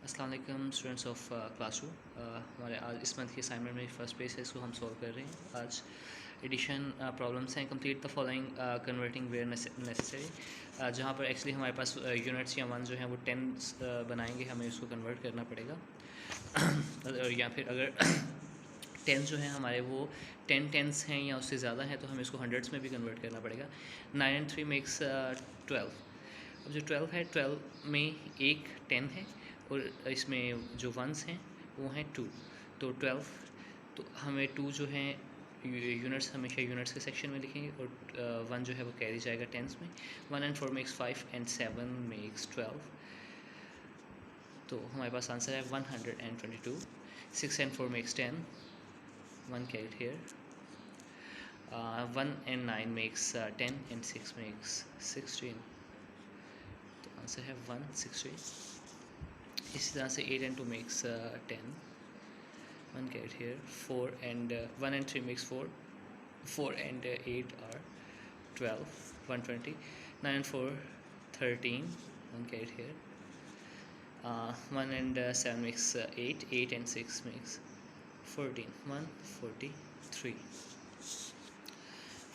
अस्सलाम वालेकुम students of class 2। हमारे आज इस मंथ की असाइनमेंट में फर्स्ट पेज है, इसको हम सॉल्व कर रहे हैं। आज एडिशन प्रॉब्लम्स हैं। Complete the following converting where necessary. जहाँ पर एक्चुअली हमारे पास यूनिट्स या वन जो हैं वो टेंस बनाएंगे, हमें उसको कन्वर्ट करना पड़ेगा। या फिर अगर टेंस जो है हमारे वो 10 टेंस हैं या उससे ज़्यादा हैं तो हमें इसको हंड्रेड्स में भी कन्वर्ट करना पड़ेगा। 9 and 3 मेक्स 12। अब जो 12 है, 12 में एक 10 है और इसमें जो वंस हैं वो हैं 2। तो 12, तो हमें 2 जो हैं यूनिट्स हमेशा यूनिट्स के सेक्शन में लिखेंगे और 1 जो है वो कैरी जाएगा टेंस में। 1 and 4 मेक्स 5 and 7 मेक्स 12। तो हमारे पास आंसर है 122। 6 and 4 makes 10, 1 carried here। 1 and 9 makes 10 and 6 makes 16। तो आंसर है 116। इसी तरह से 8 and 2 makes 10, 1 carried here। 4 and 1 and 3 makes 4, 4 and 8 are 12, 120। 9 and 4 13, 1 carried here। 1 and 7 makes 8, 8 and 6 makes 14, 143।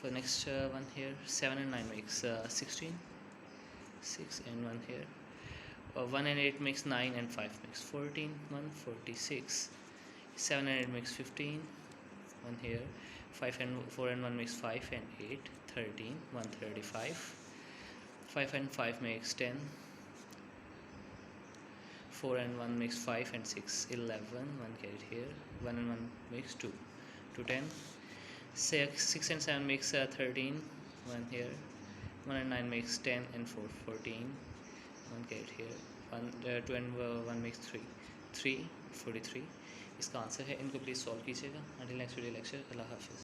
For next one here, 7 and 9 makes 16, 6 and 1 here। 1 and 8 makes 9 and 5 makes 14, 146। 7 and 8 makes 15, 1 here। 5 and 4 and 1 makes 5 and 8, 13, 135। 5 and 5 makes 10। 4 and 1 makes 5 and 6, 11, 1 carried here। 1 and 1 makes 2, 2 10। 6 and 7 makes 13, 1 here। 1 and 9 makes 10 and 4 14, 1 carried here। 2 and 1 makes 3, 3 43। इसका answer है। इनको please solve कीजिएगा। Until next video lecture, अल्लाह हाफिज़।